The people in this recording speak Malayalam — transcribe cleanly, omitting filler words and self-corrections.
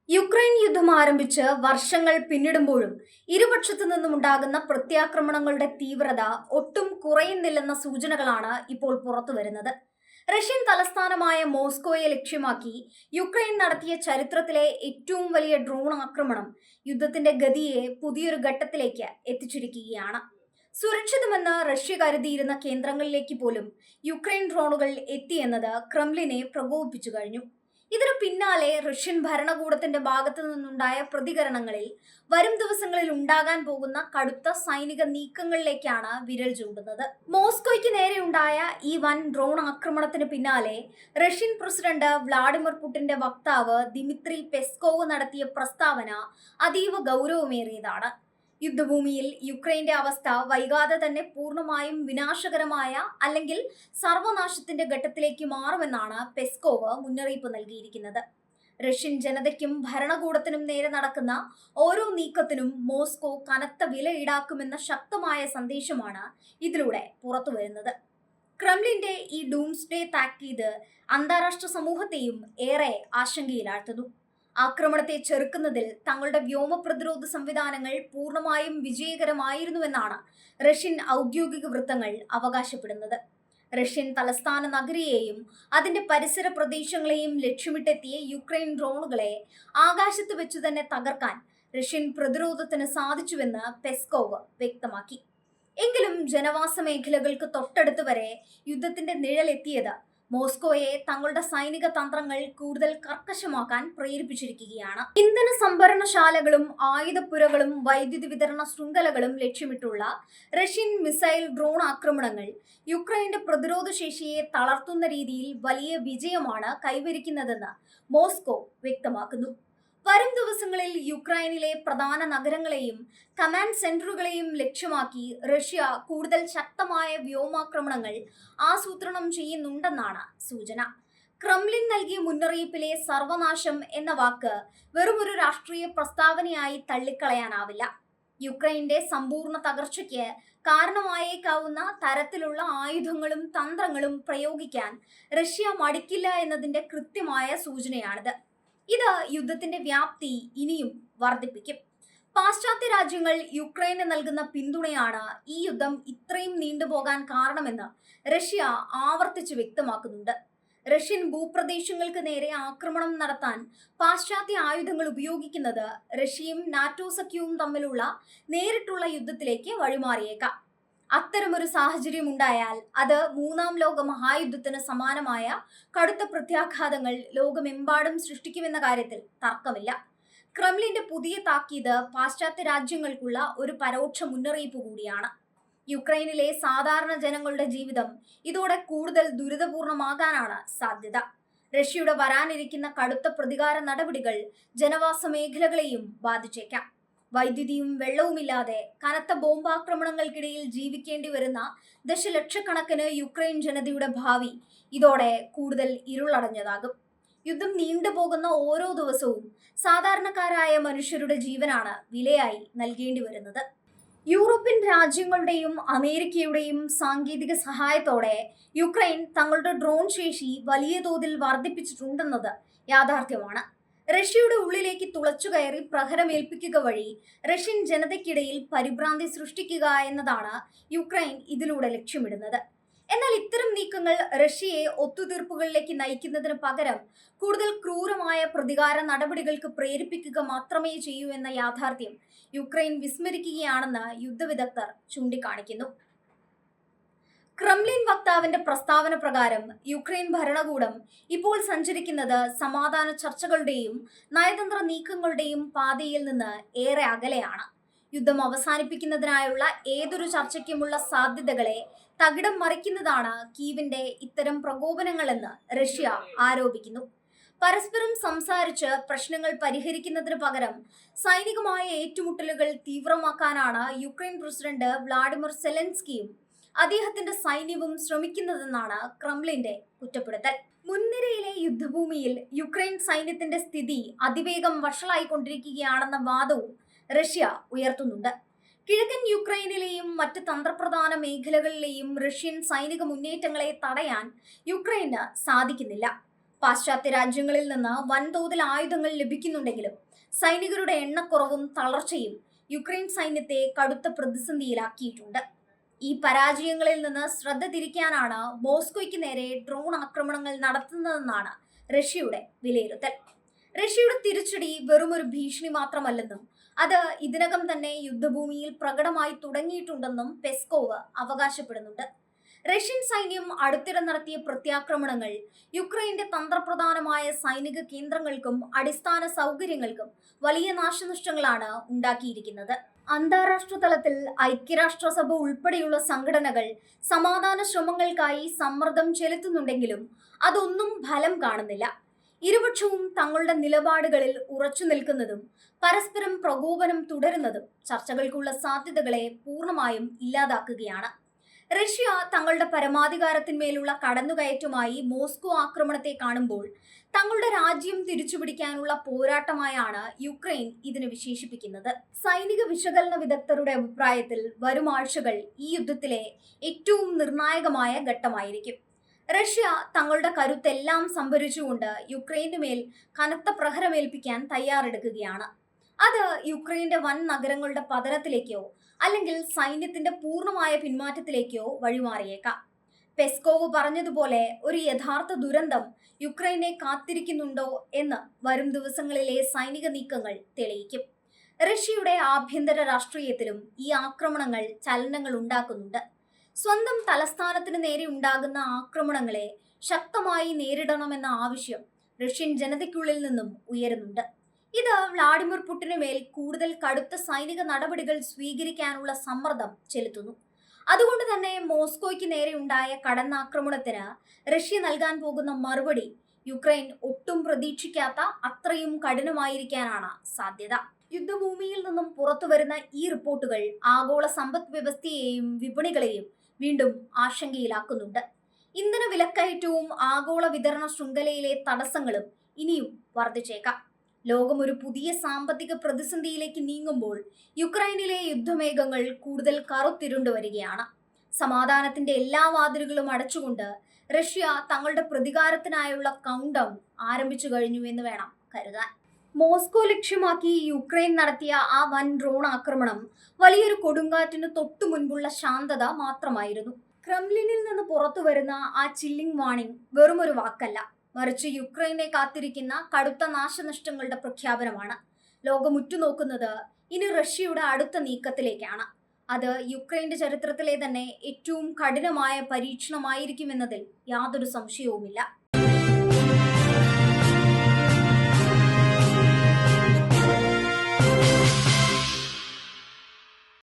യുക്രൈൻ യുദ്ധം ആരംഭിച്ച് വർഷങ്ങൾ പിന്നിടുമ്പോഴും ഇരുപക്ഷത്തു നിന്നും ഉണ്ടാകുന്ന പ്രത്യാക്രമണങ്ങളുടെ തീവ്രത ഒട്ടും കുറയുന്നില്ലെന്ന സൂചനകളാണ് ഇപ്പോൾ പുറത്തുവരുന്നത്. റഷ്യൻ തലസ്ഥാനമായ മോസ്കോയെ ലക്ഷ്യമാക്കി യുക്രൈൻ നടത്തിയ ചരിത്രത്തിലെ ഏറ്റവും വലിയ ഡ്രോൺ ആക്രമണം യുദ്ധത്തിന്റെ ഗതിയെ പുതിയൊരു ഘട്ടത്തിലേക്ക് എത്തിച്ചിരിക്കുകയാണ്. സുരക്ഷിതമെന്ന് റഷ്യ കരുതിയിരുന്ന കേന്ദ്രങ്ങളിലേക്ക് പോലും യുക്രൈൻ ഡ്രോണുകൾ എത്തിയെന്നത് ക്രെംലിനെ പ്രകോപിപ്പിച്ചു കഴിഞ്ഞു. ഇതിനു പിന്നാലെ റഷ്യൻ ഭരണകൂടത്തിന്റെ ഭാഗത്തു നിന്നുണ്ടായ പ്രതികരണങ്ങളിൽ വരും ദിവസങ്ങളിൽ ഉണ്ടാകാൻ പോകുന്ന കടുത്ത സൈനിക നീക്കങ്ങളിലേക്കാണ് വിരൽ ചൂണ്ടുന്നത്. മോസ്കോയ്ക്ക് നേരെയുണ്ടായ ഈ വൻ ഡ്രോൺ ആക്രമണത്തിന് പിന്നാലെ റഷ്യൻ പ്രസിഡന്റ് വ്ളാഡിമിർ പുടിന്റെ വക്താവ് ദിമിത്രി പെസ്കോവ് നടത്തിയ പ്രസ്താവന അതീവ ഗൗരവമേറിയതാണ്. യുദ്ധഭൂമിയിൽ യുക്രൈന്റെ അവസ്ഥ വൈകാതെ തന്നെ പൂർണ്ണമായും വിനാശകരമായ അല്ലെങ്കിൽ സർവനാശത്തിന്റെ ഘട്ടത്തിലേക്ക് മാറുമെന്നാണ് പെസ്കോവ് മുന്നറിയിപ്പ് നൽകിയിരിക്കുന്നത്. റഷ്യൻ ജനതയ്ക്കും ഭരണകൂടത്തിനും നേരെ നടക്കുന്ന ഓരോ നീക്കത്തിനും മോസ്കോ കനത്ത വില ഈടാക്കുമെന്ന ശക്തമായ സന്ദേശമാണ് ഇതിലൂടെ പുറത്തുവരുന്നത്. ക്രെംലിന്റെ ഈ ഡൂംസ്ഡേ താക്കീത് അന്താരാഷ്ട്ര സമൂഹത്തെയും ഏറെ ആശങ്കയിലാഴ്ത്തുന്നു. ആക്രമണത്തെ ചെറുക്കുന്നതിൽ തങ്ങളുടെ വ്യോമ പ്രതിരോധ സംവിധാനങ്ങൾ പൂർണ്ണമായും വിജയകരമായിരുന്നുവെന്നാണ് റഷ്യൻ ഔദ്യോഗിക വൃത്തങ്ങൾ അവകാശപ്പെടുന്നത്. റഷ്യൻ തലസ്ഥാന നഗരിയെയും അതിന്റെ പരിസര പ്രദേശങ്ങളെയും ലക്ഷ്യമിട്ടെത്തിയ യുക്രൈൻ ഡ്രോണുകളെ ആകാശത്ത് വെച്ചു തന്നെ തകർക്കാൻ റഷ്യൻ പ്രതിരോധത്തിന് സാധിച്ചുവെന്ന് പെസ്കോവ് വ്യക്തമാക്കി. എങ്കിലും ജനവാസ മേഖലകൾക്ക് തൊട്ടടുത്ത് വരെ യുദ്ധത്തിന്റെ നിഴലെത്തിയത് മോസ്കോയെ തങ്ങളുടെ സൈനിക തന്ത്രങ്ങൾ കൂടുതൽ കർക്കശമാക്കാൻ പ്രേരിപ്പിച്ചിരിക്കുകയാണ്. ഇന്ധന സംഭരണശാലകളും ആയുധപ്പുരകളും വൈദ്യുതി വിതരണ ശൃംഖലകളും ലക്ഷ്യമിട്ടുള്ള റഷ്യൻ മിസൈൽ ഡ്രോൺ ആക്രമണങ്ങൾ യുക്രൈന്റെ പ്രതിരോധ ശേഷിയെ തളർത്തുന്ന രീതിയിൽ വലിയ വിജയമാണ് കൈവരിക്കുന്നതെന്ന് മോസ്കോ വ്യക്തമാക്കുന്നു. വരും ദിവസങ്ങളിൽ യുക്രൈനിലെ പ്രധാന നഗരങ്ങളെയും കമാൻഡ് സെന്ററുകളെയും ലക്ഷ്യമാക്കി റഷ്യ കൂടുതൽ ശക്തമായ വ്യോമാക്രമണങ്ങൾ ആസൂത്രണം ചെയ്യുന്നുണ്ടെന്നാണ് സൂചന. ക്രെംലിൻ നൽകിയ മുന്നറിയിപ്പിലെ സർവനാശം എന്ന വാക്ക് വെറുമൊരു രാഷ്ട്രീയ പ്രസ്താവനയായി തള്ളിക്കളയാനാവില്ല. യുക്രൈന്റെ സമ്പൂർണ്ണ തകർച്ചയ്ക്ക് കാരണമായേക്കാവുന്ന തരത്തിലുള്ള ആയുധങ്ങളും തന്ത്രങ്ങളും പ്രയോഗിക്കാൻ റഷ്യ മടിക്കില്ല എന്നതിന്റെ കൃത്യമായ സൂചനയാണിത്. ഇത് യുദ്ധത്തിന്റെ വ്യാപ്തി ഇനിയും വർദ്ധിപ്പിക്കും. പാശ്ചാത്യ രാജ്യങ്ങൾ യുക്രൈന് നൽകുന്ന പിന്തുണയാണ് ഈ യുദ്ധം ഇത്രയും നീണ്ടുപോകാൻ കാരണമെന്ന് റഷ്യ ആവർത്തിച്ച് വ്യക്തമാക്കുന്നുണ്ട്. റഷ്യൻ ഭൂപ്രദേശങ്ങൾക്ക് നേരെ ആക്രമണം നടത്താൻ പാശ്ചാത്യ ആയുധങ്ങൾ ഉപയോഗിക്കുന്നത് റഷ്യയും നാറ്റോ സഖ്യവും തമ്മിലുള്ള നേരിട്ടുള്ള യുദ്ധത്തിലേക്ക് വഴിമാറിയേക്കാം. അത്തരമൊരു സാഹചര്യം ഉണ്ടായാൽ അത് മൂന്നാം ലോക മഹായുദ്ധത്തിന് സമാനമായ കടുത്ത പ്രത്യാഘാതങ്ങൾ ലോകമെമ്പാടും സൃഷ്ടിക്കുമെന്ന കാര്യത്തിൽ തർക്കമില്ല. ക്രെംലിന്റെ പുതിയ താക്കീത് പാശ്ചാത്യ രാജ്യങ്ങൾക്കുള്ള ഒരു പരോക്ഷ മുന്നറിയിപ്പ് കൂടിയാണ്. യുക്രൈനിലെ സാധാരണ ജനങ്ങളുടെ ജീവിതം ഇതോടെ കൂടുതൽ ദുരിതപൂർണമാകാനാണ് സാധ്യത. റഷ്യയുടെ വരാനിരിക്കുന്ന കടുത്ത പ്രതികാര നടപടികൾ ജനവാസ മേഖലകളെയും ബാധിച്ചേക്കാം. വൈദ്യുതിയും വെള്ളവുമില്ലാതെ കനത്ത ബോംബാക്രമണങ്ങൾക്കിടയിൽ ജീവിക്കേണ്ടി വരുന്ന ദശലക്ഷക്കണക്കിന് യുക്രൈൻ ജനതയുടെ ഭാവി ഇതോടെ കൂടുതൽ ഇരുളടഞ്ഞതാകും. യുദ്ധം നീണ്ടുപോകുന്ന ഓരോ ദിവസവും സാധാരണക്കാരായ മനുഷ്യരുടെ ജീവനാണ് വിലയായി നൽകേണ്ടി വരുന്നത്. യൂറോപ്യൻ രാജ്യങ്ങളുടെയും അമേരിക്കയുടെയും സാങ്കേതിക സഹായത്തോടെ യുക്രൈൻ തങ്ങളുടെ ഡ്രോൺ ശേഷി വലിയ തോതിൽ വർദ്ധിപ്പിച്ചിട്ടുണ്ടെന്നത് യാഥാർത്ഥ്യമാണ്. റഷ്യയുടെ ഉള്ളിലേക്ക് തുളച്ചുകയറി പ്രഹരമേൽപ്പിക്കുക വഴി റഷ്യൻ ജനതയ്ക്കിടയിൽ പരിഭ്രാന്തി സൃഷ്ടിക്കുക എന്നതാണ് യുക്രൈൻ ഇതിലൂടെ ലക്ഷ്യമിടുന്നത്. എന്നാൽ ഇത്തരം നീക്കങ്ങൾ റഷ്യയെ ഒത്തുതീർപ്പുകളിലേക്ക് നയിക്കുന്നതിന് പകരം കൂടുതൽ ക്രൂരമായ പ്രതികാര നടപടികൾക്ക് പ്രേരിപ്പിക്കുക മാത്രമേ ചെയ്യൂ എന്ന യാഥാർത്ഥ്യം യുക്രൈൻ വിസ്മരിക്കുകയാണെന്ന് യുദ്ധവിദഗ്ധർ ചൂണ്ടിക്കാണിക്കുന്നു. ക്രെംലിൻ വക്താവിന്റെ പ്രസ്താവന പ്രകാരം യുക്രൈൻ ഭരണകൂടം ഇപ്പോൾ സഞ്ചരിക്കുന്നത് സമാധാന ചർച്ചകളുടെയും നയതന്ത്ര നീക്കങ്ങളുടെയും പാതയിൽ നിന്ന് ഏറെ അകലെയാണ്. യുദ്ധം അവസാനിപ്പിക്കുന്നതിനായുള്ള ഏതൊരു ചർച്ചയ്ക്കുമുള്ള സാധ്യതകളെ തകിടം മറിക്കുന്നതാണ് കീവിന്റെ ഇത്തരം പ്രകോപനങ്ങളെന്ന് റഷ്യ ആരോപിക്കുന്നു. പരസ്പരം സംസാരിച്ച് പ്രശ്നങ്ങൾ പരിഹരിക്കുന്നതിന് പകരം സൈനികമായ ഏറ്റുമുട്ടലുകൾ തീവ്രമാക്കാനാണ് യുക്രൈൻ പ്രസിഡന്റ് വ്ളാഡിമിർ സെലൻസ്കിയും അദ്ദേഹത്തിന്റെ സൈന്യവും ശ്രമിക്കുന്നതെന്നാണ് ക്രെംലിന്റെ കുറ്റപ്പെടുത്തൽ. മുൻനിരയിലെ യുദ്ധഭൂമിയിൽ യുക്രൈൻ സൈന്യത്തിന്റെ സ്ഥിതി അതിവേഗം വഷളായിക്കൊണ്ടിരിക്കുകയാണെന്ന വാദവും റഷ്യ ഉയർത്തുന്നുണ്ട്. കിഴക്കൻ യുക്രൈനിലെയും മറ്റ് തന്ത്രപ്രധാന മേഖലകളിലെയും റഷ്യൻ സൈനിക മുന്നേറ്റങ്ങളെ തടയാൻ യുക്രൈന് സാധിക്കുന്നില്ല. പാശ്ചാത്യ രാജ്യങ്ങളിൽ നിന്ന് വൻതോതിൽ ആയുധങ്ങൾ ലഭിക്കുന്നുണ്ടെങ്കിലും സൈനികരുടെ എണ്ണക്കുറവും തളർച്ചയും യുക്രൈൻ സൈന്യത്തെ കടുത്ത പ്രതിസന്ധിയിലാക്കിയിട്ടുണ്ട്. ഈ പരാജയങ്ങളിൽ നിന്ന് ശ്രദ്ധ തിരിക്കാനാണ് മോസ്കോയ്ക്ക് നേരെ ഡ്രോൺ ആക്രമണങ്ങൾ നടത്തുന്നതെന്നാണ് റഷ്യയുടെ വിലയിരുത്തൽ. റഷ്യയുടെ തിരിച്ചടി വെറുമൊരു ഭീഷണി മാത്രമല്ലെന്നും അത് ഇതിനകം തന്നെ യുദ്ധഭൂമിയിൽ പ്രകടമായി തുടങ്ങിയിട്ടുണ്ടെന്നും പെസ്കോവ് അവകാശപ്പെടുന്നുണ്ട്. റഷ്യൻ സൈന്യം അടുത്തിടെ നടത്തിയ പ്രത്യാക്രമണങ്ങൾ യുക്രൈന്റെ തന്ത്രപ്രധാനമായ സൈനിക കേന്ദ്രങ്ങൾക്കും അടിസ്ഥാന സൗകര്യങ്ങൾക്കും വലിയ നാശനഷ്ടങ്ങളാണ് ഉണ്ടാക്കിയിരിക്കുന്നത്. അന്താരാഷ്ട്ര തലത്തിൽ ഐക്യരാഷ്ട്രസഭ ഉൾപ്പെടെയുള്ള സംഘടനകൾ സമാധാന ശ്രമങ്ങൾക്കായി സമ്മർദ്ദം ചെലുത്തുന്നുണ്ടെങ്കിലും അതൊന്നും ഫലം കാണുന്നില്ല. ഇരുപക്ഷവും തങ്ങളുടെ നിലപാടുകളിൽ ഉറച്ചു നിൽക്കുന്നതും പരസ്പരം പ്രകോപനം തുടരുന്നതും ചർച്ചകൾക്കുള്ള സാധ്യതകളെ പൂർണ്ണമായും ഇല്ലാതാക്കുകയാണ്. റഷ്യ തങ്ങളുടെ പരമാധികാരത്തിന്മേലുള്ള കടന്നുകയറ്റമായി മോസ്കോ ആക്രമണത്തെ കാണുമ്പോൾ തങ്ങളുടെ രാജ്യം തിരിച്ചുപിടിക്കാനുള്ള പോരാട്ടമായാണ് യുക്രൈൻ ഇതിനെ വിശേഷിപ്പിക്കുന്നത്. സൈനിക വിശകലന വിദഗ്ധരുടെ അഭിപ്രായത്തിൽ വരും ആഴ്ചകൾ ഈ യുദ്ധത്തിലെ ഏറ്റവും നിർണായകമായ ഘട്ടമായിരിക്കും. റഷ്യ തങ്ങളുടെ കരുത്തെല്ലാം സംഭരിച്ചുകൊണ്ട് യുക്രൈന് മേൽ കനത്ത പ്രഹരമേൽപ്പിക്കാൻ തയ്യാറെടുക്കുകയാണ്. അത് യുക്രൈന്റെ വൻ നഗരങ്ങളുടെ പതനത്തിലേക്കോ അല്ലെങ്കിൽ സൈന്യത്തിന്റെ പൂർണ്ണമായ പിന്മാറ്റത്തിലേക്കോ വഴിമാറിയേക്കാം. പെസ്കോവ് പറഞ്ഞതുപോലെ ഒരു യഥാർത്ഥ ദുരന്തം യുക്രൈനെ കാത്തിരിക്കുന്നുണ്ടോ എന്ന് വരും ദിവസങ്ങളിലെ സൈനിക നീക്കങ്ങൾ തെളിയിക്കും. റഷ്യയുടെ ആഭ്യന്തര രാഷ്ട്രീയത്തിലും ഈ ആക്രമണങ്ങൾ ചലനങ്ങൾ ഉണ്ടാക്കുന്നുണ്ട്. സ്വന്തം തലസ്ഥാനത്തിന് നേരെ ഉണ്ടാകുന്ന ആക്രമണങ്ങളെ ശക്തമായി നേരിടണമെന്ന ആവശ്യം റഷ്യൻ ജനതയ്ക്കുള്ളിൽ നിന്നും ഉയരുന്നുണ്ട്. ഇത് വ്ളാഡിമിർ പുടിന് മേൽ കൂടുതൽ കടുത്ത സൈനിക നടപടികൾ സ്വീകരിക്കാനുള്ള സമ്മർദ്ദം ചെലുത്തുന്നു. അതുകൊണ്ട് തന്നെ മോസ്കോയ്ക്ക് നേരെ ഉണ്ടായ കടന്നാക്രമണത്തിന് റഷ്യ നൽകാൻ പോകുന്ന മറുപടി യുക്രൈൻ ഒട്ടും പ്രതീക്ഷിക്കാത്ത അത്രയും കഠിനമായിരിക്കാനാണ് സാധ്യത. യുദ്ധഭൂമിയിൽ നിന്നും പുറത്തുവരുന്ന ഈ റിപ്പോർട്ടുകൾ ആഗോള സമ്പദ് വ്യവസ്ഥയെയും വിപണികളെയും വീണ്ടും ആശങ്കയിലാക്കുന്നുണ്ട്. ഇന്ധന വിലക്കയറ്റവും ആഗോള വിതരണ ശൃംഖലയിലെ തടസ്സങ്ങളും ഇനിയും വർദ്ധിച്ചേക്കാം. ലോകം ഒരു പുതിയ സാമ്പത്തിക പ്രതിസന്ധിയിലേക്ക് നീങ്ങുമ്പോൾ യുക്രൈനിലെ യുദ്ധമേഘങ്ങൾ കൂടുതൽ കറുത്തിരുണ്ടു വരികയാണ്. സമാധാനത്തിന്റെ എല്ലാ വാതിലുകളും അടച്ചുകൊണ്ട് റഷ്യ തങ്ങളുടെ പ്രതികാരത്തിനായുള്ള കൗണ്ട് ഡൗൺ ആരംഭിച്ചു കഴിഞ്ഞു എന്ന് വേണം കരുതാൻ. മോസ്കോ ലക്ഷ്യമാക്കി യുക്രൈൻ നടത്തിയ ആ വൻ ഡ്രോൺ ആക്രമണം വലിയൊരു കൊടുങ്കാറ്റിന് തൊട്ടു മുൻപുള്ള ശാന്തത മാത്രമായിരുന്നു. ക്രെംലിനിൽ നിന്ന് പുറത്തു വരുന്ന ആ ചില്ലിംഗ് വാണിംഗ് വെറുമൊരു വാക്കല്ല, മറിച്ച് യുക്രൈനെ കാത്തിരിക്കുന്ന കടുത്ത നാശനഷ്ടങ്ങളുടെ പ്രഖ്യാപനമാണ്. ലോകം ഉറ്റുനോക്കുന്നത് ഇനി റഷ്യയുടെ അടുത്ത നീക്കത്തിലേക്കാണ്. അത് യുക്രൈന്റെ ചരിത്രത്തിലെ തന്നെ ഏറ്റവും കഠിനമായ പരീക്ഷണമായിരിക്കുമെന്നതിൽ യാതൊരു സംശയവുമില്ല.